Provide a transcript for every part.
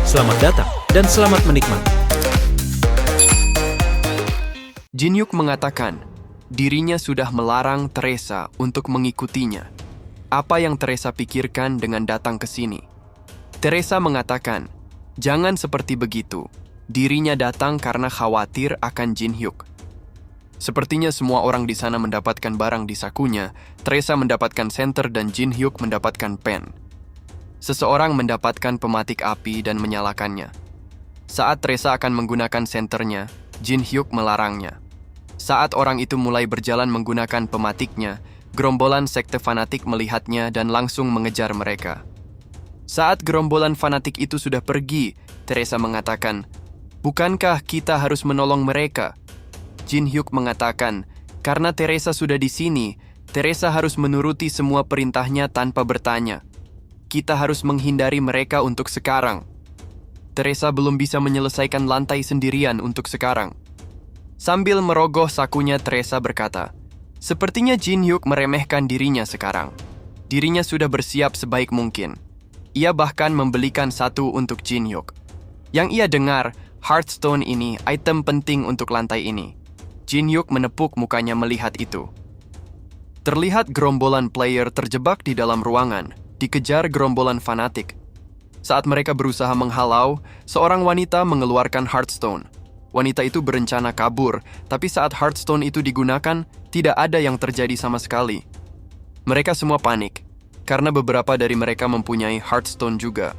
Selamat datang dan selamat menikmati. Jin Hyuk mengatakan, dirinya sudah melarang Teresa untuk mengikutinya. Apa yang Teresa pikirkan dengan datang ke sini? Teresa mengatakan, jangan seperti begitu. Dirinya datang karena khawatir akan Jin Hyuk. Sepertinya semua orang di sana mendapatkan barang di sakunya, Teresa mendapatkan senter dan Jin Hyuk mendapatkan pen. Seseorang mendapatkan pematik api dan menyalakannya. Saat Teresa akan menggunakan senternya, Jin Hyuk melarangnya. Saat orang itu mulai berjalan menggunakan pematiknya, gerombolan sekte fanatik melihatnya dan langsung mengejar mereka. Saat gerombolan fanatik itu sudah pergi, Teresa mengatakan, "Bukankah kita harus menolong mereka?" Jin Hyuk mengatakan, karena Teresa sudah di sini, Teresa harus menuruti semua perintahnya tanpa bertanya. Kita harus menghindari mereka untuk sekarang. Teresa belum bisa menyelesaikan lantai sendirian untuk sekarang. Sambil merogoh sakunya, Teresa berkata, sepertinya Jin Hyuk meremehkan dirinya sekarang. Dirinya sudah bersiap sebaik mungkin. Ia bahkan membelikan satu untuk Jin Hyuk. Yang ia dengar, Hearthstone ini item penting untuk lantai ini. Jin Hyuk menepuk mukanya melihat itu. Terlihat gerombolan player terjebak di dalam ruangan, dikejar gerombolan fanatik. Saat mereka berusaha menghalau, seorang wanita mengeluarkan Hearthstone. Wanita itu berencana kabur, tapi saat Hearthstone itu digunakan, tidak ada yang terjadi sama sekali. Mereka semua panik, karena beberapa dari mereka mempunyai Hearthstone juga.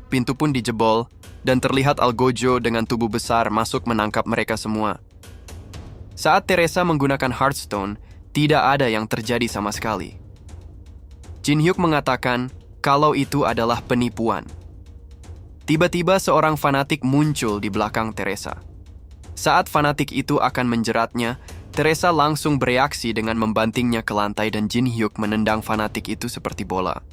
Pintu pun dijebol, dan terlihat Algojo dengan tubuh besar masuk menangkap mereka semua. Saat Teresa menggunakan Hearthstone, tidak ada yang terjadi sama sekali. Jin Hyuk mengatakan kalau itu adalah penipuan. Tiba-tiba seorang fanatik muncul di belakang Teresa. Saat fanatik itu akan menjeratnya, Teresa langsung bereaksi dengan membantingnya ke lantai dan Jin Hyuk menendang fanatik itu seperti bola.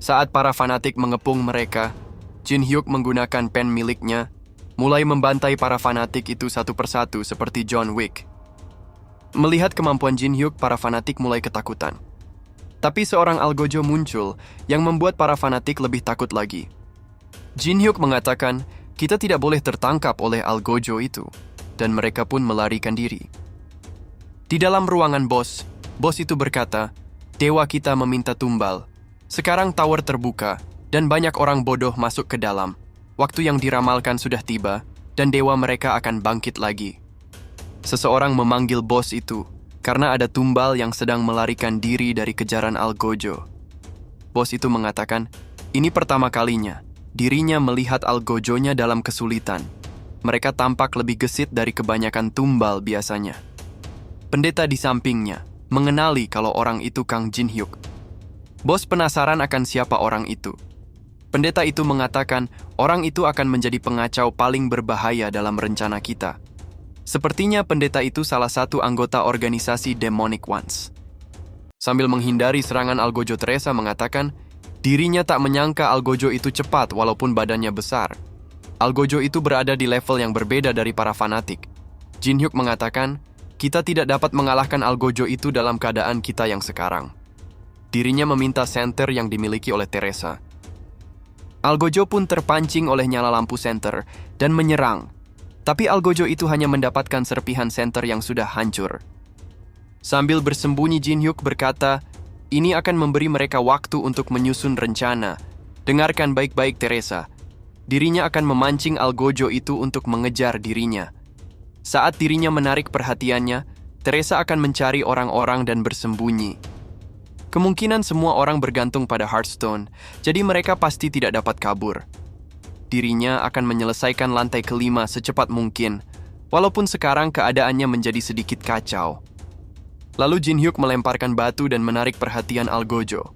Saat para fanatik mengepung mereka, Jin Hyuk menggunakan pen miliknya, mulai membantai para fanatik itu satu persatu seperti John Wick. Melihat kemampuan Jin Hyuk, para fanatik mulai ketakutan. Tapi seorang Algojo muncul yang membuat para fanatik lebih takut lagi. Jin Hyuk mengatakan, kita tidak boleh tertangkap oleh Algojo itu, dan mereka pun melarikan diri. Di dalam ruangan bos itu berkata, dewa kita meminta tumbal. Sekarang tower terbuka, dan banyak orang bodoh masuk ke dalam. Waktu yang diramalkan sudah tiba, dan dewa mereka akan bangkit lagi. Seseorang memanggil bos itu, karena ada tumbal yang sedang melarikan diri dari kejaran Algojo. Bos itu mengatakan, ini pertama kalinya dirinya melihat Algojonya dalam kesulitan. Mereka tampak lebih gesit dari kebanyakan tumbal biasanya. Pendeta di sampingnya mengenali kalau orang itu Kang Jin Hyuk. Bos penasaran akan siapa orang itu. Pendeta itu mengatakan orang itu akan menjadi pengacau paling berbahaya dalam rencana kita. Sepertinya pendeta itu salah satu anggota organisasi Demonic Ones. Sambil menghindari serangan Algojo, Teresa mengatakan, dirinya tak menyangka Algojo itu cepat walaupun badannya besar. Algojo itu berada di level yang berbeda dari para fanatik. Jin Hyuk mengatakan, kita tidak dapat mengalahkan Algojo itu dalam keadaan kita yang sekarang. Dirinya meminta senter yang dimiliki oleh Teresa. Algojo pun terpancing oleh nyala lampu senter dan menyerang. Tapi Algojo itu hanya mendapatkan serpihan senter yang sudah hancur. Sambil bersembunyi, Jin Hyuk berkata, ini akan memberi mereka waktu untuk menyusun rencana. Dengarkan baik-baik, Teresa. Dirinya akan memancing Algojo itu untuk mengejar dirinya. Saat dirinya menarik perhatiannya, Teresa akan mencari orang-orang dan bersembunyi. Kemungkinan semua orang bergantung pada Hearthstone, jadi mereka pasti tidak dapat kabur. Dirinya akan menyelesaikan lantai kelima secepat mungkin, walaupun sekarang keadaannya menjadi sedikit kacau. Lalu Jin Hyuk melemparkan batu dan menarik perhatian Algojo.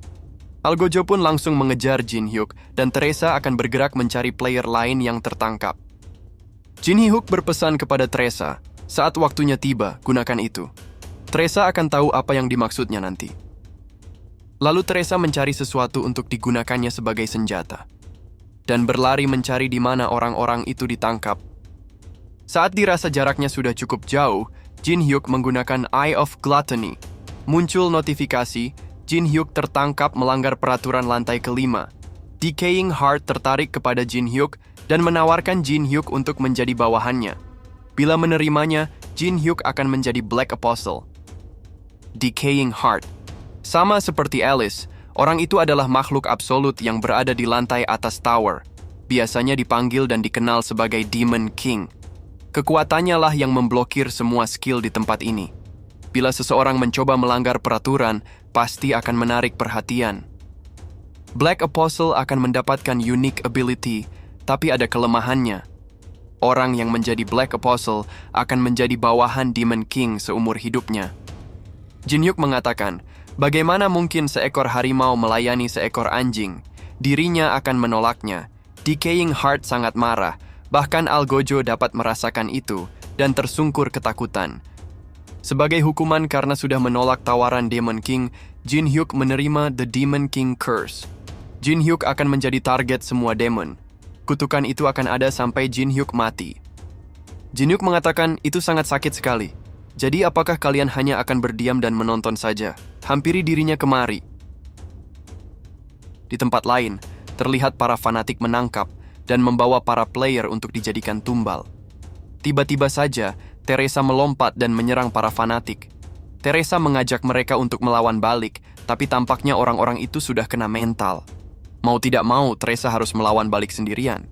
Algojo pun langsung mengejar Jin Hyuk dan Teresa akan bergerak mencari player lain yang tertangkap. Jin Hyuk berpesan kepada Teresa, saat waktunya tiba, gunakan itu. Teresa akan tahu apa yang dimaksudnya nanti. Lalu Teresa mencari sesuatu untuk digunakannya sebagai senjata, dan berlari mencari di mana orang-orang itu ditangkap. Saat dirasa jaraknya sudah cukup jauh, Jin Hyuk menggunakan Eye of Gluttony. Muncul notifikasi, Jin Hyuk tertangkap melanggar peraturan lantai kelima. Decaying Heart tertarik kepada Jin Hyuk dan menawarkan Jin Hyuk untuk menjadi bawahannya. Bila menerimanya, Jin Hyuk akan menjadi Black Apostle. Decaying Heart. Sama seperti Alice, orang itu adalah makhluk absolut yang berada di lantai atas tower. Biasanya dipanggil dan dikenal sebagai Demon King. Kekuatannya lah yang memblokir semua skill di tempat ini. Bila seseorang mencoba melanggar peraturan, pasti akan menarik perhatian. Black Apostle akan mendapatkan unique ability, tapi ada kelemahannya. Orang yang menjadi Black Apostle akan menjadi bawahan Demon King seumur hidupnya. Jin Hyuk mengatakan, bagaimana mungkin seekor harimau melayani seekor anjing? Dirinya akan menolaknya. Decaying Heart sangat marah, bahkan Algojo dapat merasakan itu dan tersungkur ketakutan. Sebagai hukuman karena sudah menolak tawaran Demon King, Jin Hyuk menerima The Demon King Curse. Jin Hyuk akan menjadi target semua demon. Kutukan itu akan ada sampai Jin Hyuk mati. Jin Hyuk mengatakan itu sangat sakit sekali. Jadi apakah kalian hanya akan berdiam dan menonton saja? Hampiri dirinya kemari. Di tempat lain, terlihat para fanatik menangkap dan membawa para player untuk dijadikan tumbal. Tiba-tiba saja, Teresa melompat dan menyerang para fanatik. Teresa mengajak mereka untuk melawan balik, tapi tampaknya orang-orang itu sudah kena mental. Mau tidak mau, Teresa harus melawan balik sendirian.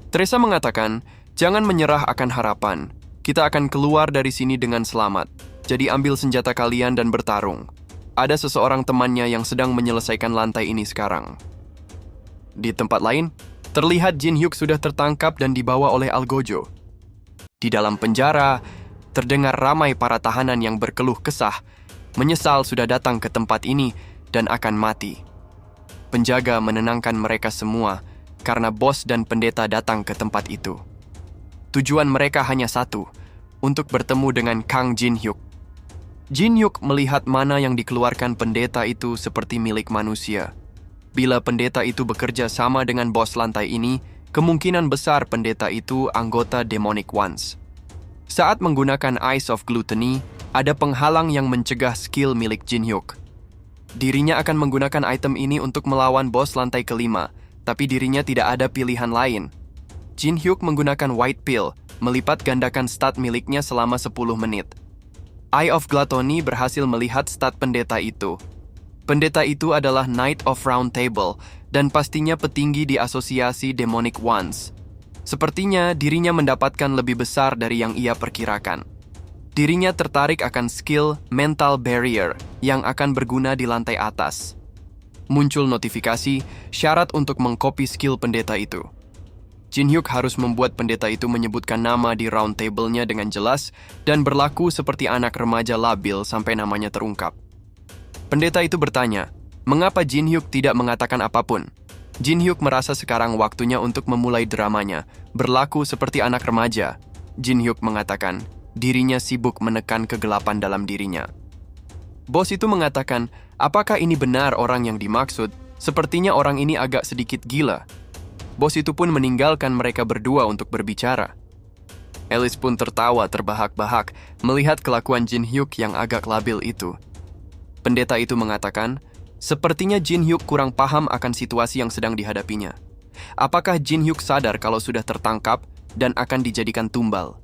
Teresa mengatakan, jangan menyerah akan harapan. Kita akan keluar dari sini dengan selamat. Jadi ambil senjata kalian dan bertarung. Ada seseorang temannya yang sedang menyelesaikan lantai ini sekarang. Di tempat lain, terlihat Jin Hyuk sudah tertangkap dan dibawa oleh Algojo. Di dalam penjara, terdengar ramai para tahanan yang berkeluh kesah, menyesal sudah datang ke tempat ini dan akan mati. Penjaga menenangkan mereka semua karena bos dan pendeta datang ke tempat itu. Tujuan mereka hanya satu, untuk bertemu dengan Kang Jin Hyuk. Jin Hyuk melihat mana yang dikeluarkan pendeta itu seperti milik manusia. Bila pendeta itu bekerja sama dengan bos lantai ini, kemungkinan besar pendeta itu anggota Demonic Ones. Saat menggunakan Eyes of Gluttony, ada penghalang yang mencegah skill milik Jin Hyuk. Dirinya akan menggunakan item ini untuk melawan bos lantai kelima, tapi dirinya tidak ada pilihan lain. Jin Hyuk menggunakan White Pill, melipat gandakan stat miliknya selama 10 menit. Eye of Gluttony berhasil melihat stat pendeta itu. Pendeta itu adalah Knight of Round Table, dan pastinya petinggi di asosiasi Demonic Ones. Sepertinya dirinya mendapatkan lebih besar dari yang ia perkirakan. Dirinya tertarik akan skill Mental Barrier yang akan berguna di lantai atas. Muncul notifikasi syarat untuk mengcopy skill pendeta itu. Jin Hyuk harus membuat pendeta itu menyebutkan nama di round table-nya dengan jelas dan berlaku seperti anak remaja labil sampai namanya terungkap. Pendeta itu bertanya, mengapa Jin Hyuk tidak mengatakan apapun? Jin Hyuk merasa sekarang waktunya untuk memulai dramanya, berlaku seperti anak remaja. Jin Hyuk mengatakan, dirinya sibuk menekan kegelapan dalam dirinya. Bos itu mengatakan, apakah ini benar orang yang dimaksud? Sepertinya orang ini agak sedikit gila. Bos itu pun meninggalkan mereka berdua untuk berbicara. Alice pun tertawa terbahak-bahak melihat kelakuan Jin Hyuk yang agak labil itu. Pendeta itu mengatakan, sepertinya Jin Hyuk kurang paham akan situasi yang sedang dihadapinya. Apakah Jin Hyuk sadar kalau sudah tertangkap dan akan dijadikan tumbal?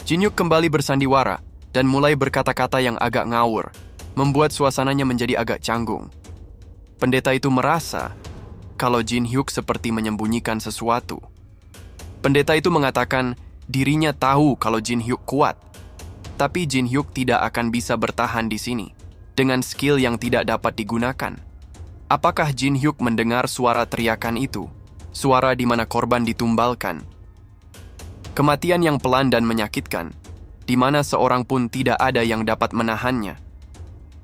Jin Hyuk kembali bersandiwara dan mulai berkata-kata yang agak ngawur, membuat suasananya menjadi agak canggung. Pendeta itu merasa kalau Jin Hyuk seperti menyembunyikan sesuatu. Pendeta itu mengatakan dirinya tahu kalau Jin Hyuk kuat, tapi Jin Hyuk tidak akan bisa bertahan di sini dengan skill yang tidak dapat digunakan. Apakah Jin Hyuk mendengar suara teriakan itu? Suara di mana korban ditumbalkan. Kematian yang pelan dan menyakitkan, di mana seorang pun tidak ada yang dapat menahannya.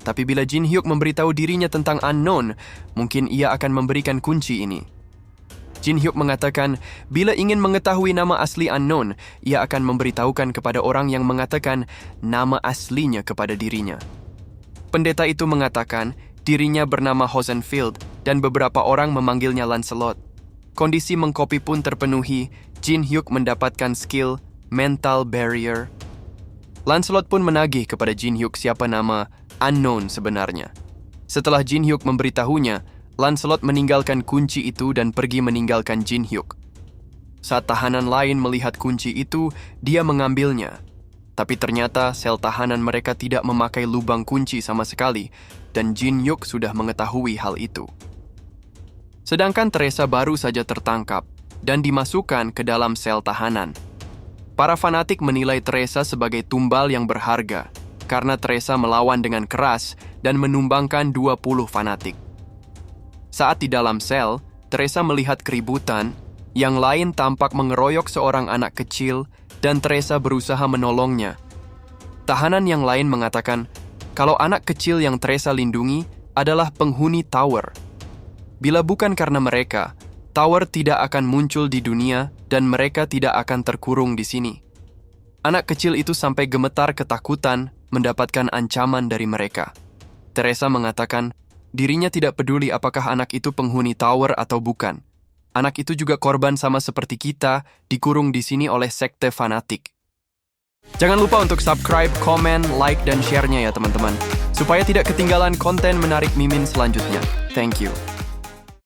Tapi bila Jin Hyuk memberitahu dirinya tentang unknown, mungkin ia akan memberikan kunci ini. Jin Hyuk mengatakan, bila ingin mengetahui nama asli unknown, ia akan memberitahukan kepada orang yang mengatakan nama aslinya kepada dirinya. Pendeta itu mengatakan, dirinya bernama Hosenfield dan beberapa orang memanggilnya Lancelot. Kondisi mengkopi pun terpenuhi, Jin Hyuk mendapatkan skill Mental Barrier. Lancelot pun menagih kepada Jin Hyuk siapa nama unknown sebenarnya. Setelah Jin Hyuk memberitahunya, Lancelot meninggalkan kunci itu dan pergi meninggalkan Jin Hyuk. Saat tahanan lain melihat kunci itu, dia mengambilnya. Tapi ternyata sel tahanan mereka tidak memakai lubang kunci sama sekali, dan Jin Hyuk sudah mengetahui hal itu. Sedangkan Teresa baru saja tertangkap dan dimasukkan ke dalam sel tahanan. Para fanatik menilai Teresa sebagai tumbal yang berharga, karena Teresa melawan dengan keras dan menumbangkan 20 fanatik. Saat di dalam sel, Teresa melihat keributan, yang lain tampak mengeroyok seorang anak kecil dan Teresa berusaha menolongnya. Tahanan yang lain mengatakan kalau anak kecil yang Teresa lindungi adalah penghuni tower. Bila bukan karena mereka, tower tidak akan muncul di dunia dan mereka tidak akan terkurung di sini. Anak kecil itu sampai gemetar ketakutan mendapatkan ancaman dari mereka. Teresa mengatakan dirinya tidak peduli apakah anak itu penghuni tower atau bukan. Anak itu juga korban sama seperti kita, dikurung di sini oleh sekte fanatik. Jangan lupa untuk subscribe, komen, like, dan share-nya ya teman-teman, supaya tidak ketinggalan konten menarik Mimin selanjutnya. Thank you.